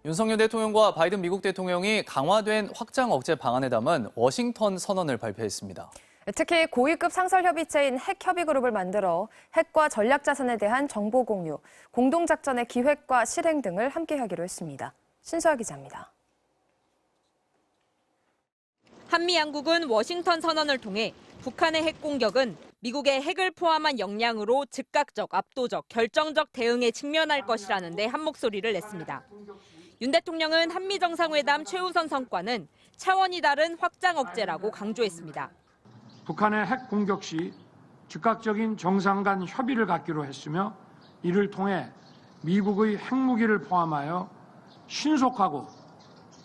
윤석열 대통령과 바이든 미국 대통령이 강화된 확장 억제 방안에 담은 워싱턴 선언을 발표했습니다. 특히 고위급 상설협의체인 핵협의그룹을 만들어 핵과 전략자산에 대한 정보 공유, 공동작전의 기획과 실행 등을 함께하기로 했습니다. 신수아 기자입니다. 한미 양국은 워싱턴 선언을 통해 북한의 핵 공격은 미국의 핵을 포함한 역량으로 즉각적, 압도적, 결정적 대응에 직면할 것이라는 데 한 목소리를 냈습니다. 윤 대통령은 한미 정상회담 최우선 성과는 차원이 다른 확장 억제라고 강조했습니다. 북한의 핵 공격 시 즉각적인 정상 간 협의를 갖기로 했으며 이를 통해 미국의 핵무기를 포함하여 신속하고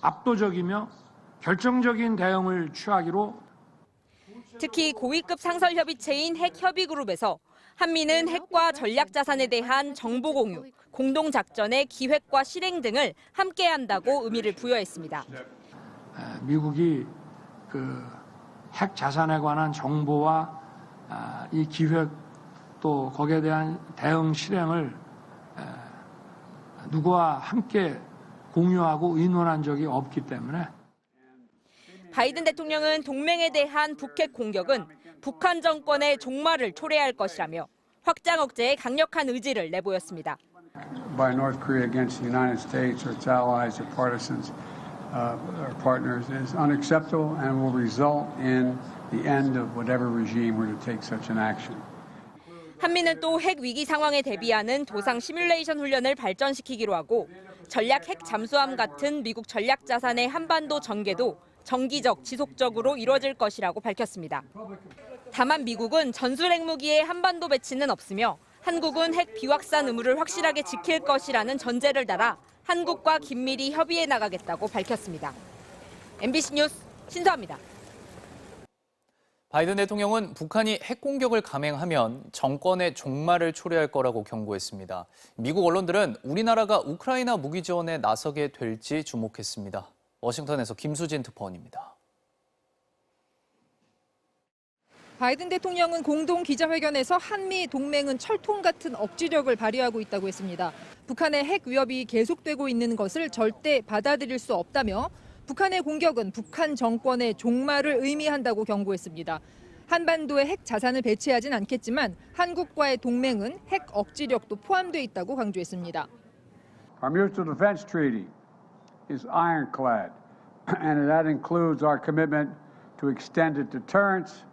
압도적이며 결정적인 대응을 취하기로. 특히 고위급 상설협의체인 핵협의그룹에서 한미는 핵과 전략자산에 대한 정보 공유, 공동작전의 기획과 실행 등을 함께한다고 의미를 부여했습니다. 미국이 핵 자산에 관한 정보와 이 기획 또 거기에 대한 대응 실행을 누구와 함께 공유하고 의논한 적이 없기 때문에. 바이든 대통령은 동맹에 대한 북핵 공격은 북한 정권의 종말을 초래할 것이라며 확장 억제에 강력한 의지를 내보였습니다. By North Korea against the United States or its allies or partisans or partners is unacceptable and will result in the end of whatever regime were to take such an action. 한미는 또 핵 위기 상황에 대비하는 도상 시뮬레이션 훈련을 발전시키기로 하고 전략 핵 잠수함 같은 미국 전략 자산의 한반도 전개도 정기적, 지속적으로 이뤄질 것이라고 밝혔습니다. 다만 미국은 전술 핵무기의 한반도 배치는 없으며 한국은 핵 비확산 의무를 확실하게 지킬 것이라는 전제를 달아 한국과 긴밀히 협의해 나가겠다고 밝혔습니다. MBC 뉴스 신수아입니다. 바이든 대통령은 북한이 핵 공격을 감행하면 정권의 종말을 초래할 거라고 경고했습니다. 미국 언론들은 우리나라가 우크라이나 무기 지원에 나서게 될지 주목했습니다. 워싱턴에서 김수진 특파원입니다. 바이든 대통령은 공동 기자회견에서 한미 동맹은 철통 같은 억지력을 발휘하고 있다고 했습니다. 북한의 핵 위협이 계속되고 있는 것을 절대 받아들일 수 없다며 북한의 공격은 북한 정권의 종말을 의미한다고 경고했습니다. 한반도에 핵 자산을 배치하진 않겠지만 한국과의 동맹은 핵 억지력도 포함돼 있다고 강조했습니다. Our mutual defense treaty is ironclad, and that includes our commitment to extended deterrence,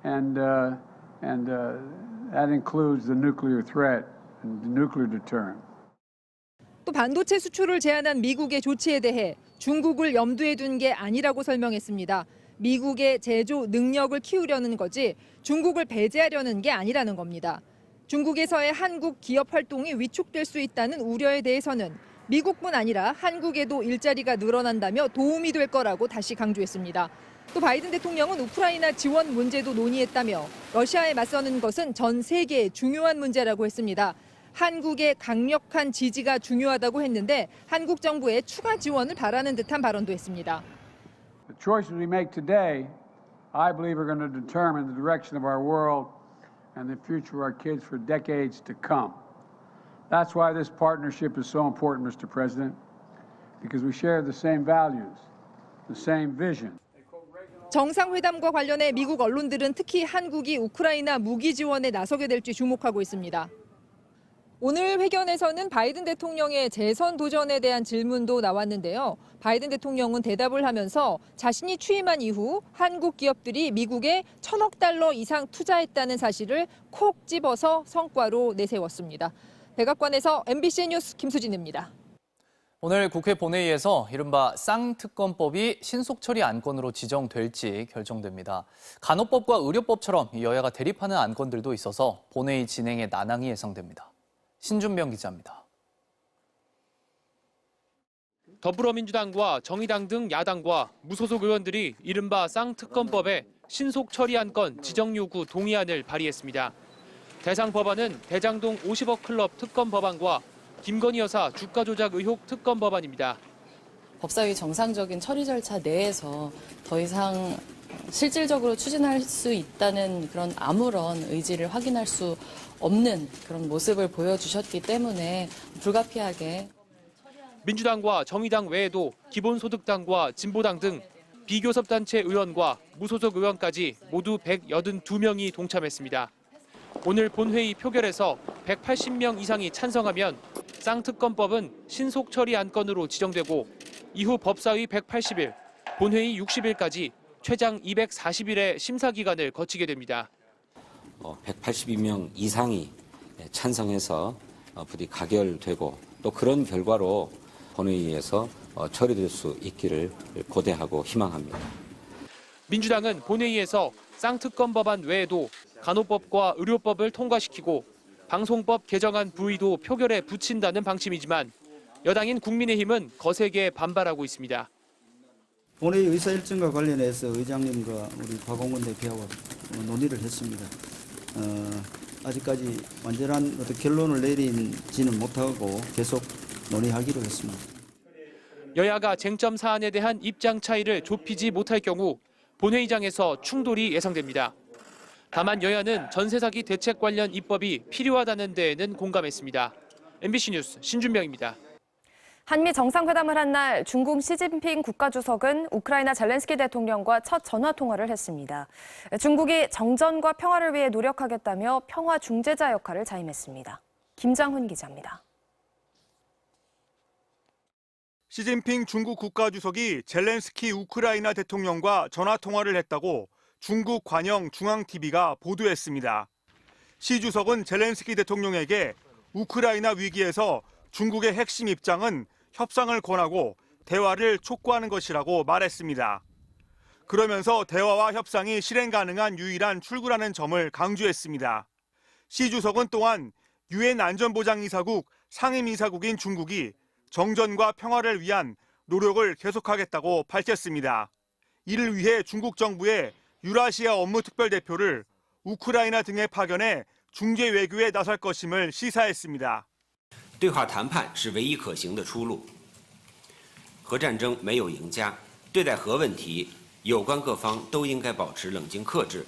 and that includes the nuclear threat and the nuclear deterrent. 또 반도체 수출을 제한한 미국의 조치에 대해 중국을 염두에 둔 게 아니라고 설명했습니다. 미국의 제조 능력을 키우려는 거지 중국을 배제하려는 게 아니라는 겁니다. 중국에서의 한국 기업 활동이 위축될 수 있다는 우려에 대해서는 미국뿐 아니라 한국에도 일자리가 늘어난다며 도움이 될 거라고 다시 강조했습니다. 또 바이든 대통령은 우크라이나 지원 문제도 논의했다며 러시아에 맞서는 것은 전 세계의 중요한 문제라고 했습니다. 한국의 강력한 지지가 중요하다고 했는데 한국 정부의 추가 지원을 바라는 듯한 발언도 했습니다. The choices we make today, I believe, are going to determine the direction of our world and the future of our kids for decades to come. That's why this partnership is so important, Mr. President, because we share the same values, the same vision. 정상회담과 관련해 미국 언론들은 특히 한국이 우크라이나 무기 지원에 나서게 될지 주목하고 있습니다. 오늘 회견에서는 바이든 대통령의 재선 도전에 대한 질문도 나왔는데요. 바이든 대통령은 대답을 하면서 자신이 취임한 이후 한국 기업들이 미국에 1,000억 달러 이상 투자했다는 사실을 콕 집어서 성과로 내세웠습니다. 백악관에서 MBC 뉴스 김수진입니다. 오늘 국회 본회의에서 이른바 쌍특검법이 신속처리 안건으로 지정될지 결정됩니다. 간호법과 의료법처럼 여야가 대립하는 안건들도 있어서 본회의 진행에 난항이 예상됩니다. 신준명 기자입니다. 더불어민주당과 정의당 등 야당과 무소속 의원들이 이른바 쌍특검법에 신속처리 안건 지정 요구 동의안을 발의했습니다. 대상 법안은 대장동 50억 클럽 특검 법안과 김건희 여사 주가 조작 의혹 특검 법안입니다. 법사위 정상적인 처리 절차 내에서 더 이상 실질적으로 추진할 수 있다는 그런 아무런 의지를 확인할 수 없는 그런 모습을 보여주셨기 때문에 불가피하게 민주당과 정의당 외에도 기본소득당과 진보당 등 비교섭단체 의원과 무소속 의원까지 모두 182명이 동참했습니다. 오늘 본회의 표결에서 180명 이상이 찬성하면 쌍특검법은 신속처리 안건으로 지정되고 이후 법사위 180일, 본회의 60일까지 최장 240일의 심사 기간을 거치게 됩니다. 182명 이상이 찬성해서 부디 가결되고 또 그런 결과로 본회의에서 처리될 수 있기를 고대하고 희망합니다. 민주당은 본회의에서 쌍특검 법안 외에도 간호법과 의료법을 통과시키고 방송법 개정안 부의도 표결에 붙인다는 방침이지만 여당인 국민의힘은 거세게 반발하고 있습니다. 본회의 의사 일정과 관련해서 의장님과 우리 박홍근 대표하고 논의를 했습니다. 아직까지 완전한 어떤 결론을 내리지는 못하고 계속 논의하기로 했습니다. 여야가 쟁점 사안에 대한 입장 차이를 좁히지 못할 경우 본회의장에서 충돌이 예상됩니다. 다만 여야는 전세 사기 대책 관련 입법이 필요하다는 데에는 공감했습니다. MBC 뉴스 신준명입니다. 한미 정상회담을 한 날 중국 시진핑 국가주석은 우크라이나 젤렌스키 대통령과 첫 전화 통화를 했습니다. 중국이 정전과 평화를 위해 노력하겠다며 평화 중재자 역할을 자임했습니다. 김장훈 기자입니다. 시진핑 중국 국가주석이 젤렌스키 우크라이나 대통령과 전화 통화를 했다고 중국 관영 중앙TV가 보도했습니다. 시 주석은 젤렌스키 대통령에게 우크라이나 위기에서 중국의 핵심 입장은 협상을 권하고 대화를 촉구하는 것이라고 말했습니다. 그러면서 대화와 협상이 실행 가능한 유일한 출구라는 점을 강조했습니다. 시 주석은 또한 유엔 안전보장이사국 상임이사국인 중국이 정전과 평화를 위한 노력을 계속하겠다고 밝혔습니다. 이를 위해 중국 정부의 유라시아 업무특별대표를 우크라이나 등에 파견해 중재 외교에 나설 것임을 시사했습니다. 对话谈判是唯一可行的出路。核战争没有赢家，对待核问题，有关各方都应该保持冷静克制。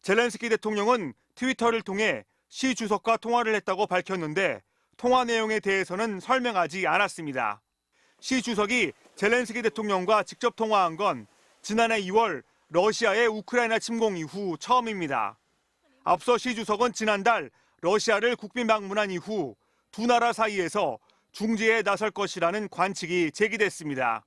젤렌스키 대통령은 트위터를 통해 시 주석과 통화를 했다고 밝혔는데 통화 내용에 대해서는 설명하지 않았습니다. 시 주석이 젤렌스키 대통령과 직접 통화한 건 지난해 2월 러시아의 우크라이나 침공 이후 처음입니다. 앞서 시 주석은 지난달 러시아를 국빈 방문한 이후 두 나라 사이에서 중재에 나설 것이라는 관측이 제기됐습니다.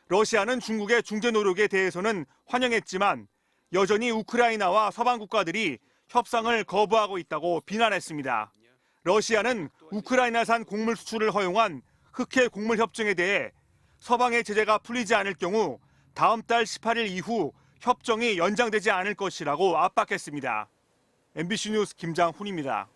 러시아는 중국의 중재 노력에 대해서는 환영했지만 여전히 우크라이나와 서방 국가들이 협상을 거부하고 있다고 비난했습니다. 러시아는 우크라이나산 곡물 수출을 허용한 흑해 곡물 협정에 대해 서방의 제재가 풀리지 않을 경우 다음 달 18일 이후 협정이 연장되지 않을 것이라고 압박했습니다. MBC 뉴스 김장훈입니다.